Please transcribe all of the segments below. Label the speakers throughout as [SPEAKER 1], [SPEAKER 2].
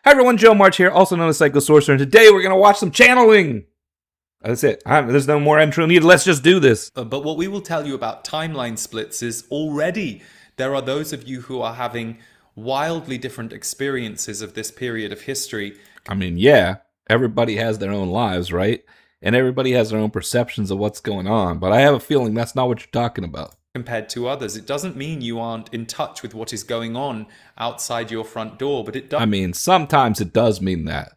[SPEAKER 1] Hi everyone, Joe March here, also known as Sorcerer, and today we're going to watch some channeling! That's it. There's no more intro needed, let's just do this!
[SPEAKER 2] But what we will tell you about timeline splits is already there are those of you who are having wildly different experiences of this period of history.
[SPEAKER 1] I mean, yeah, everybody has their own lives, right? And everybody has their own perceptions of what's going on, but I have a feeling that's not what you're talking about.
[SPEAKER 2] Compared to others. It doesn't mean you aren't in touch with what is going on outside your front door, but it does.
[SPEAKER 1] I mean, sometimes it does mean that.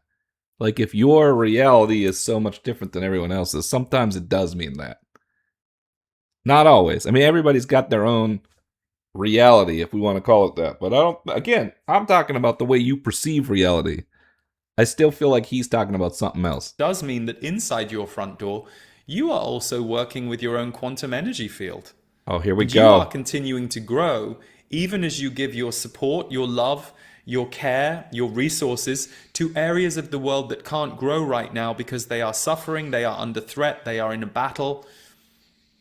[SPEAKER 1] Like, if your reality is so much different than everyone else's, sometimes it does mean that. Not always. I mean, everybody's got their own reality, if we want to call it that. But I'm talking about the way you perceive reality. I still feel like he's talking about something else.
[SPEAKER 2] Does mean that inside your front door, you are also working with your own quantum energy field.
[SPEAKER 1] Oh, here we
[SPEAKER 2] go.
[SPEAKER 1] You
[SPEAKER 2] are continuing to grow, even as you give your support, your love, your care, your resources to areas of the world that can't grow right now because they are suffering, they are under threat, they are in a battle.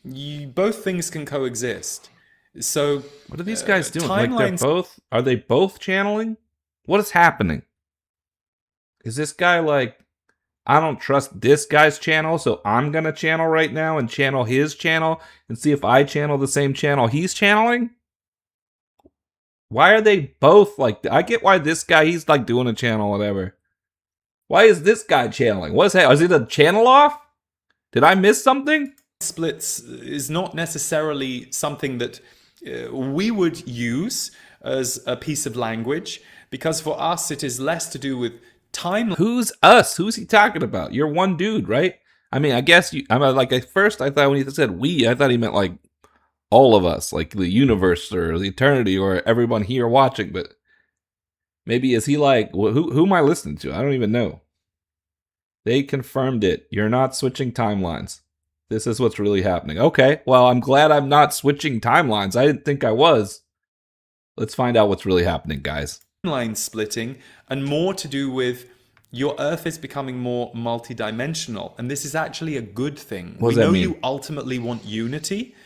[SPEAKER 2] Both things can coexist. So
[SPEAKER 1] what are these guys doing? Are they both channeling? What is happening? Is this guy like, I don't trust this guy's channel, so I'm going to channel right now and channel his channel and see if I channel the same channel he's channeling? Why are they both like that? I get why this guy, he's like doing a channel, whatever. Why is this guy channeling? What is that? Is it a channel off? Did I miss something?
[SPEAKER 2] Splits is not necessarily something that we would use as a piece of language, because for us it is less to do with time.
[SPEAKER 1] Who's us? Who's he talking about? You're one dude, right? I mean, I guess at first I thought when he said we, I thought he meant like all of us, like the universe or the eternity or everyone here watching, but maybe is he like, who am I listening to? I don't even know. They confirmed it. You're not switching timelines. This is what's really happening. Okay, well, I'm glad I'm not switching timelines. I didn't think I was. Let's find out what's really happening, guys.
[SPEAKER 2] Timeline splitting, and more to do with your Earth is becoming more multidimensional, and this is actually a good thing.
[SPEAKER 1] What does that mean?
[SPEAKER 2] You ultimately want unity,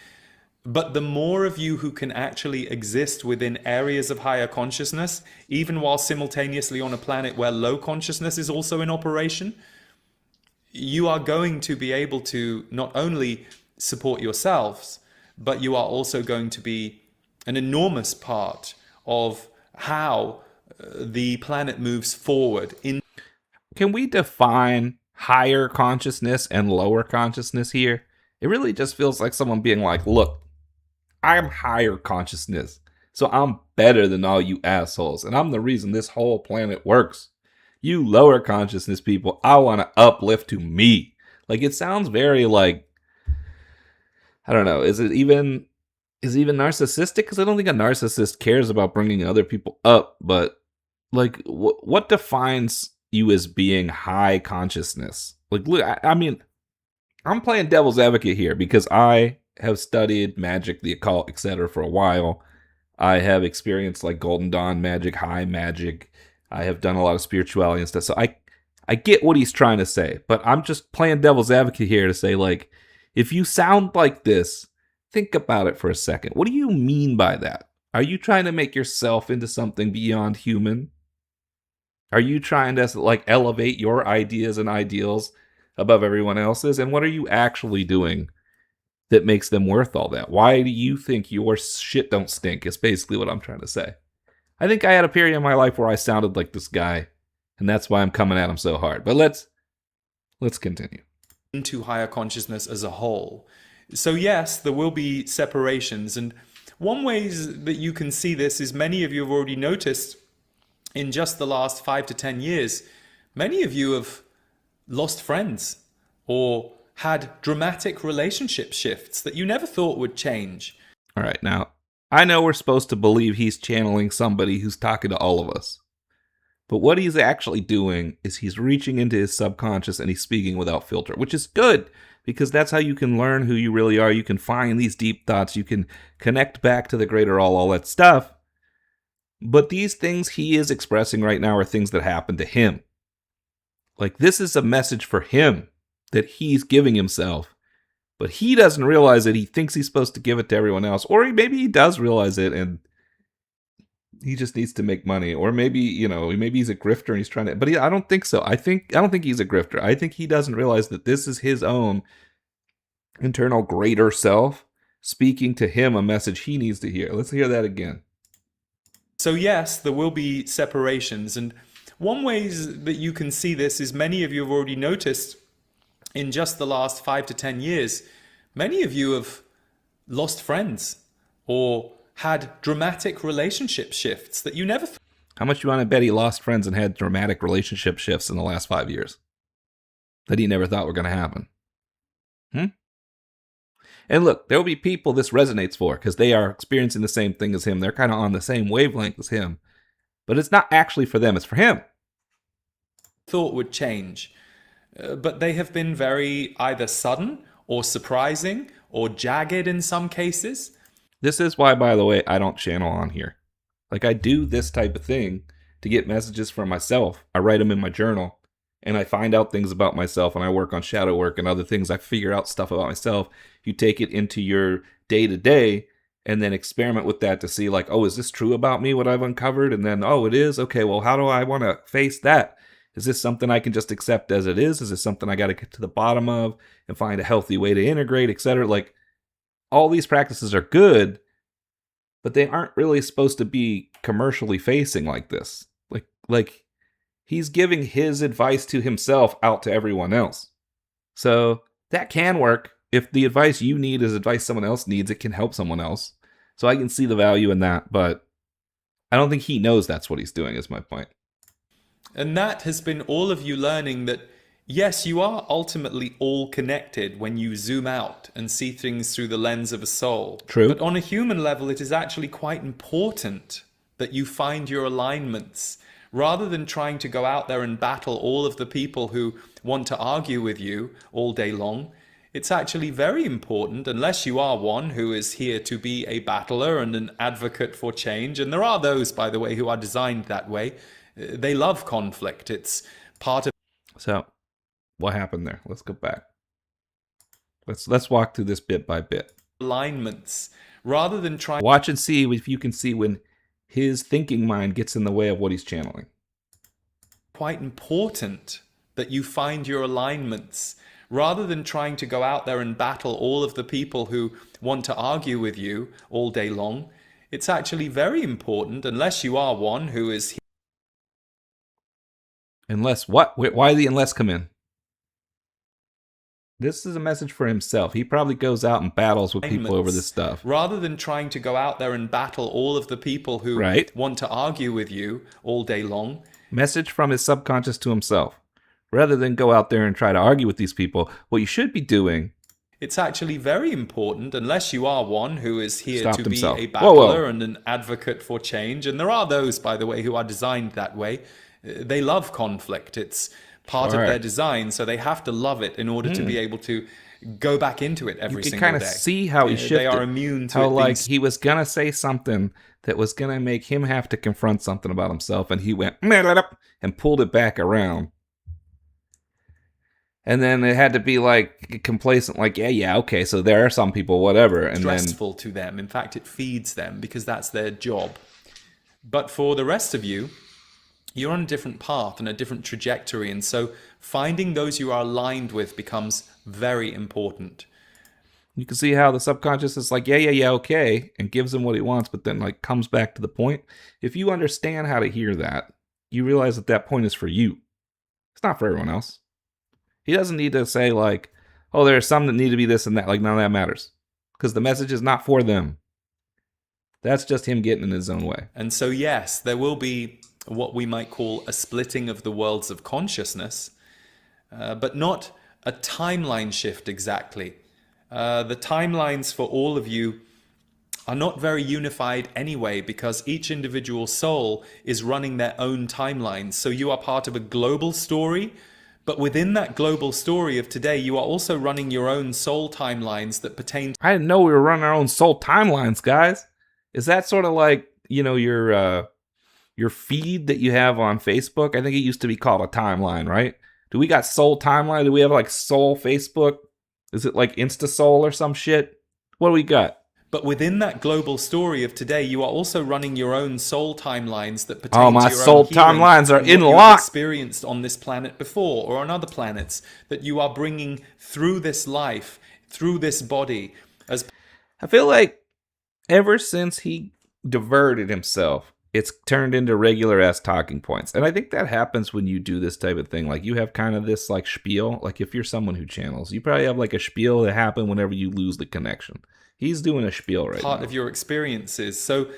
[SPEAKER 2] but the more of you who can actually exist within areas of higher consciousness, even while simultaneously on a planet where low consciousness is also in operation, you are going to be able to not only support yourselves, but you are also going to be an enormous part of how the planet moves forward.
[SPEAKER 1] Can we define higher consciousness and lower consciousness here? It really just feels like someone being like, look, I'm higher consciousness, so I'm better than all you assholes, and I'm the reason this whole planet works. You lower consciousness people, I want to uplift to me. Like, it sounds very like, I don't know, is it even narcissistic? Because I don't think a narcissist cares about bringing other people up, but like, what defines you as being high consciousness? Like, look, I mean, I'm playing devil's advocate here because I have studied magic, the occult, etc. for a while. I have experienced like Golden Dawn magic, high magic. I have done a lot of spirituality and stuff. So I get what he's trying to say, but I'm just playing devil's advocate here to say, like, if you sound like this, think about it for a second. What do you mean by that? Are you trying to make yourself into something beyond human? Are you trying to like elevate your ideas and ideals above everyone else's? And what are you actually doing that makes them worth all that? Why do you think your shit don't stink is basically what I'm trying to say. I think I had a period in my life where I sounded like this guy, and that's why I'm coming at him so hard. But let's continue.
[SPEAKER 2] Into higher consciousness as a whole. So yes, there will be separations, and one way that you can see this is many of you have already noticed in just the last 5 to 10 years, many of you have lost friends or had dramatic relationship shifts that you never thought would change.
[SPEAKER 1] All right, now, I know we're supposed to believe he's channeling somebody who's talking to all of us. But what he's actually doing is he's reaching into his subconscious and he's speaking without filter, which is good because that's how you can learn who you really are. You can find these deep thoughts. You can connect back to the greater all that stuff. But these things he is expressing right now are things that happened to him. Like, this is a message for him that he's giving himself. But he doesn't realize it. He thinks he's supposed to give it to everyone else. Or maybe he does realize it and He just needs to make money, or maybe maybe he's a grifter and he's trying to. But I don't think so. I don't think he's a grifter. I think he doesn't realize that this is his own internal greater self speaking to him a message he needs to hear. Let's hear that again.
[SPEAKER 2] So yes, there will be separations, and one ways that you can see this is many of you have already noticed in just the last 5 to 10 years, many of you have lost friends or had dramatic relationship shifts that you never thought.
[SPEAKER 1] How much you want to bet he lost friends and had dramatic relationship shifts in the last 5 years that he never thought were going to happen? And look, there will be people this resonates for because they are experiencing the same thing as him. They're kind of on the same wavelength as him. But it's not actually for them, it's for him.
[SPEAKER 2] Thought would change. But they have been very either sudden or surprising or jagged in some cases.
[SPEAKER 1] This is why, by the way, I don't channel on here. Like, I do this type of thing to get messages from myself. I write them in my journal, and I find out things about myself, and I work on shadow work and other things. I figure out stuff about myself. You take it into your day-to-day and then experiment with that to see, like, oh, is this true about me, what I've uncovered? And then, oh, it is? Okay, well, how do I want to face that? Is this something I can just accept as it is? Is this something I got to get to the bottom of and find a healthy way to integrate, etc.? Like, all these practices are good, but they aren't really supposed to be commercially facing like this. Like he's giving his advice to himself out to everyone else. So that can work. If the advice you need is advice someone else needs, it can help someone else. So I can see the value in that, but I don't think he knows that's what he's doing, is my point.
[SPEAKER 2] And that has been all of you learning that, yes, you are ultimately all connected when you zoom out and see things through the lens of a soul.
[SPEAKER 1] True.
[SPEAKER 2] But on a human level, it is actually quite important that you find your alignments rather than trying to go out there and battle all of the people who want to argue with you all day long. It's actually very important, unless you are one who is here to be a battler and an advocate for change. And there are those, by the way, who are designed that way. They love conflict. It's part of.
[SPEAKER 1] So, what happened there? Let's go back. Let's walk through this bit by bit.
[SPEAKER 2] Alignments, rather than trying.
[SPEAKER 1] Watch and see if you can see when his thinking mind gets in the way of what he's channeling.
[SPEAKER 2] Quite important that you find your alignments rather than trying to go out there and battle all of the people who want to argue with you all day long. It's actually very important, unless you are one who is.
[SPEAKER 1] Unless what? Why the unless come in? This is a message for himself. He probably goes out and battles with people over this stuff.
[SPEAKER 2] Rather than trying to go out there and battle all of the people who want to argue with you all day long.
[SPEAKER 1] Message from his subconscious to himself. Rather than go out there and try to argue with these people, what you should be doing.
[SPEAKER 2] It's actually very important, unless you are one who is here to be a battler
[SPEAKER 1] Whoa.
[SPEAKER 2] and an advocate for change. And there are those, by the way, who are designed that way. They love conflict. It's part of their design, so they have to love it in order to be able to go back into it every single day. You can kind of
[SPEAKER 1] see how he shifted.
[SPEAKER 2] They are immune to
[SPEAKER 1] how,
[SPEAKER 2] it.
[SPEAKER 1] Like, he was going to say something that was going to make him have to confront something about himself, and he went and pulled it back around. And then it had to be like complacent, like, yeah, okay, so there are some people, whatever. And
[SPEAKER 2] stressful to them. In fact, it feeds them because that's their job. But for the rest of you, you're on a different path and a different trajectory. And so finding those you are aligned with becomes very important.
[SPEAKER 1] You can see how the subconscious is like, yeah, okay, and gives him what he wants, but then like comes back to the point. If you understand how to hear that, you realize that that point is for you. It's not for everyone else. He doesn't need to say like, oh, there are some that need to be this and that. Like, none of that matters. Because the message is not for them. That's just him getting in his own way.
[SPEAKER 2] And so, yes, there will be what we might call a splitting of the worlds of consciousness, but not a timeline shift exactly. The timelines for all of you are not very unified anyway, because each individual soul is running their own timelines. So you are part of a global story, but within that global story of today, you are also running your own soul timelines that pertain to...
[SPEAKER 1] I didn't know we were running our own soul timelines, guys. Is that sort of like, your feed that you have on Facebook? I think it used to be called a timeline, right? Do we got soul timeline? Do we have like soul Facebook? Is it like Insta Soul or some shit? What do we got?
[SPEAKER 2] But within that global story of today, you are also running your own soul timelines that
[SPEAKER 1] Oh,
[SPEAKER 2] pertain
[SPEAKER 1] my
[SPEAKER 2] to your own
[SPEAKER 1] soul
[SPEAKER 2] healing
[SPEAKER 1] timelines are
[SPEAKER 2] and
[SPEAKER 1] in
[SPEAKER 2] what you have
[SPEAKER 1] lock.
[SPEAKER 2] experienced on this planet before or on other planets that you are bringing through this life, through this body. As
[SPEAKER 1] I feel like ever since he diverted himself, it's turned into regular ass talking points. And I think that happens when you do this type of thing. Like, you have kind of this like spiel. Like, if you're someone who channels, you probably have like a spiel that happen whenever you lose the connection. He's doing a spiel right
[SPEAKER 2] part
[SPEAKER 1] now.
[SPEAKER 2] of your experiences. So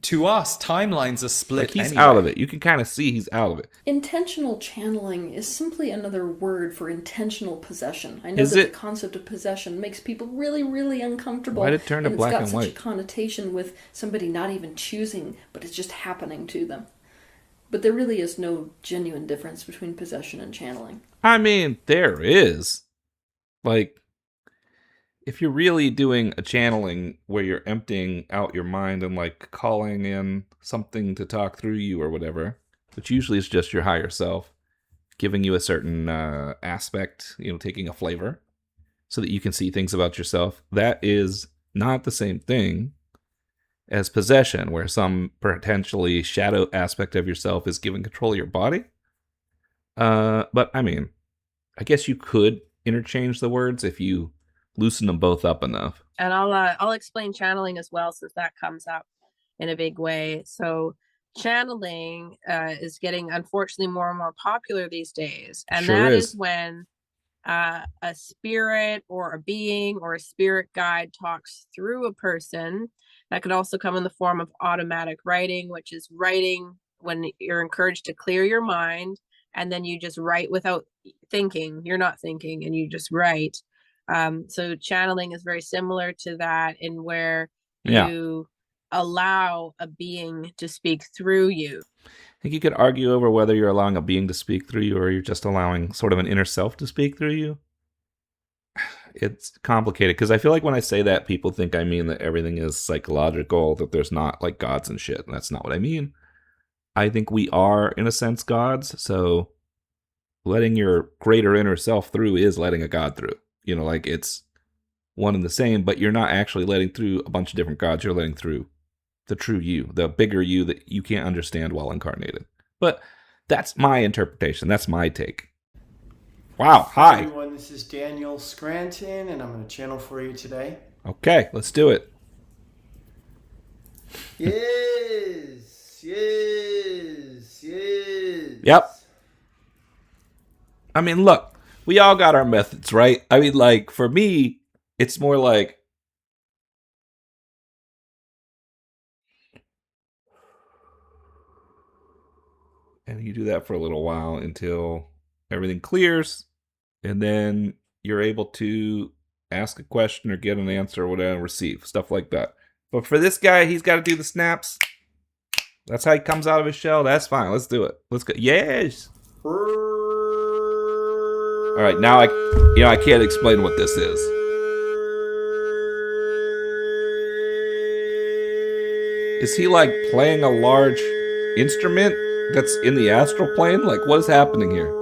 [SPEAKER 2] to us, timelines are
[SPEAKER 1] Like,
[SPEAKER 2] split
[SPEAKER 1] he's
[SPEAKER 2] anyway.
[SPEAKER 1] out of it. You can kind of see he's out of it.
[SPEAKER 3] Intentional channeling is simply another word for intentional possession. I know
[SPEAKER 1] Is
[SPEAKER 3] that
[SPEAKER 1] it?
[SPEAKER 3] the concept of possession makes people really, really uncomfortable.
[SPEAKER 1] Why'd it turn to
[SPEAKER 3] and
[SPEAKER 1] black
[SPEAKER 3] it's got
[SPEAKER 1] and
[SPEAKER 3] such
[SPEAKER 1] white?
[SPEAKER 3] a connotation with somebody not even choosing, but it's just happening to them. But there really is no genuine difference between possession and channeling.
[SPEAKER 1] I mean, there is. Like, if you're really doing a channeling where you're emptying out your mind and like calling in something to talk through you or whatever, which usually is just your higher self giving you a certain aspect, taking a flavor so that you can see things about yourself, that is not the same thing as possession, where some potentially shadow aspect of yourself is given control of your body. But I mean, I guess you could interchange the words if you loosen them both up enough.
[SPEAKER 4] And I'll explain channeling as well, since that comes up in a big way. So channeling is getting, unfortunately, more and more popular these days, and
[SPEAKER 1] Sure
[SPEAKER 4] that
[SPEAKER 1] is.
[SPEAKER 4] is when a spirit or a being or a spirit guide talks through a person. That could also come in the form of automatic writing, which is writing when you're encouraged to clear your mind, and then you just write without thinking. You're not thinking, and you just write. So channeling is very similar to that, in where
[SPEAKER 1] Yeah.
[SPEAKER 4] you allow a being to speak through you.
[SPEAKER 1] I think you could argue over whether you're allowing a being to speak through you or you're just allowing sort of an inner self to speak through you. It's complicated because I feel like when I say that, people think I mean that everything is psychological, that there's not like gods and shit, and that's not what I mean. I think we are, in a sense, gods, so letting your greater inner self through is letting a god through. Like, it's one and the same, but you're not actually letting through a bunch of different gods. You're letting through the true you, the bigger you that you can't understand while incarnated. But that's my interpretation. That's my take. Wow, hi.
[SPEAKER 5] Everyone, this is Daniel Scranton, and I'm going to channel for you today.
[SPEAKER 1] Okay, let's do it.
[SPEAKER 5] Yes.
[SPEAKER 1] Yep. I mean, look, we all got our methods, right? I mean, like, for me, it's more like, and you do that for a little while until everything clears, and then you're able to ask a question or get an answer or whatever, receive stuff like that. But for this guy, he's got to do the snaps. That's how he comes out of his shell. That's fine. Let's do it. Let's go. Yes. All right, now I can't explain what this is. Is he like playing a large instrument that's in the astral plane? Like, what is happening here?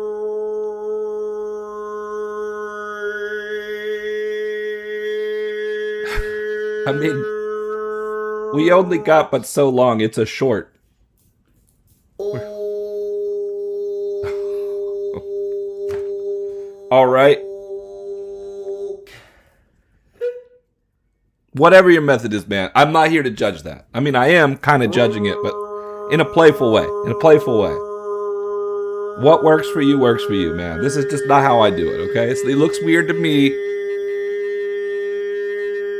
[SPEAKER 1] I mean, we only got but so long. It's a short. All right. Whatever your method is, man. I'm not here to judge that. I mean, I am kind of judging it, but in a playful way. In a playful way. What works for you, man. This is just not how I do it, okay? It looks weird to me.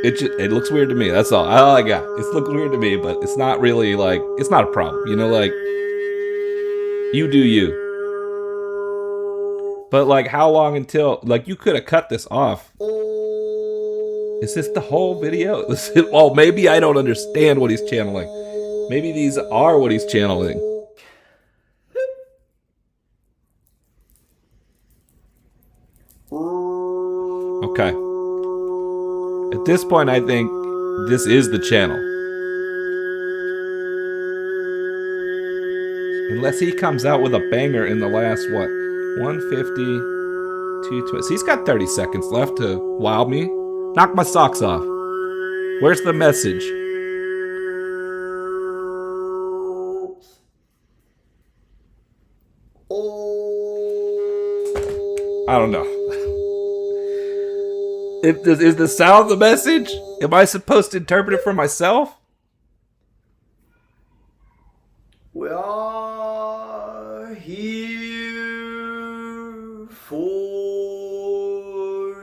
[SPEAKER 1] It looks weird to me. That's all I got. It looks weird to me, but it's not really like, it's not a problem. Like, you do you. But like, how long until, like, you could have cut this off. Is this the whole video? Oh, maybe I don't understand what he's channeling. Maybe these are what he's channeling. Okay. At this point, I think this is the channel. Unless he comes out with a banger in the last, what, 150, 220. So he's got 30 seconds left to wow me. Knock my socks off. Where's the message? I don't know. Is the sound the message? Am I supposed to interpret it for myself?
[SPEAKER 5] We are here for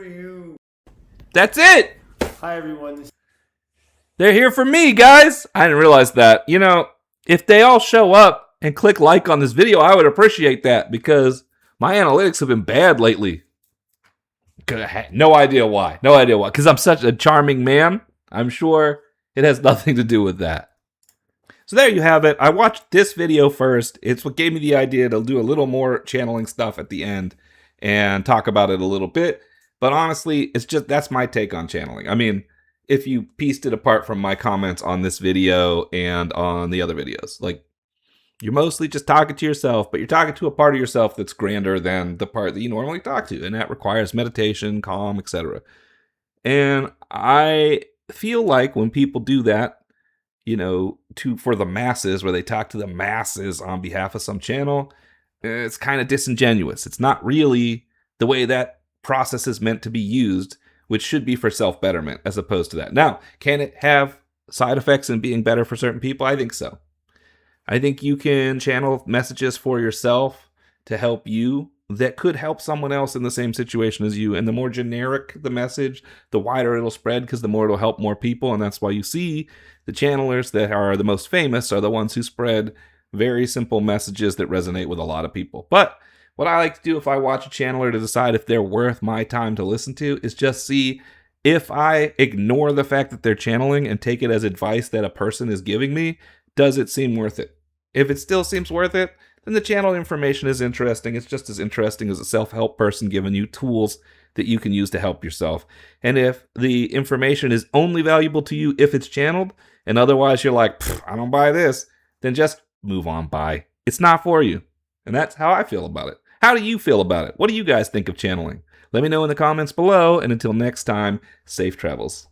[SPEAKER 5] you.
[SPEAKER 1] That's it.
[SPEAKER 5] Hi, everyone.
[SPEAKER 1] They're here for me, guys. I didn't realize that. You know, if they all show up and click like on this video, I would appreciate that because my analytics have been bad lately. No idea why. No idea why. Because I'm such a charming man. I'm sure it has nothing to do with that. So there you have it. I watched this video first. It's what gave me the idea to do a little more channeling stuff at the end and talk about it a little bit. But honestly, it's just, that's my take on channeling. I mean, if you pieced it apart from my comments on this video and on the other videos, like, you're mostly just talking to yourself, but you're talking to a part of yourself that's grander than the part that you normally talk to, and that requires meditation, calm, etc. And I feel like when people do that, you know, for the masses, where they talk to the masses on behalf of some channel, it's kind of disingenuous. It's not really the way that process is meant to be used, which should be for self-betterment as opposed to that. Now, can it have side effects in being better for certain people? I think so. I think you can channel messages for yourself to help you that could help someone else in the same situation as you. And the more generic the message, the wider it'll spread because the more it'll help more people. And that's why you see the channelers that are the most famous are the ones who spread very simple messages that resonate with a lot of people. But what I like to do if I watch a channeler to decide if they're worth my time to listen to is just see if I ignore the fact that they're channeling and take it as advice that a person is giving me, does it seem worth it? If it still seems worth it, then the channel information is interesting. It's just as interesting as a self-help person giving you tools that you can use to help yourself. And if the information is only valuable to you if it's channeled, and otherwise you're like, I don't buy this, then just move on by. It's not for you. And that's how I feel about it. How do you feel about it? What do you guys think of channeling? Let me know in the comments below, and until next time, safe travels.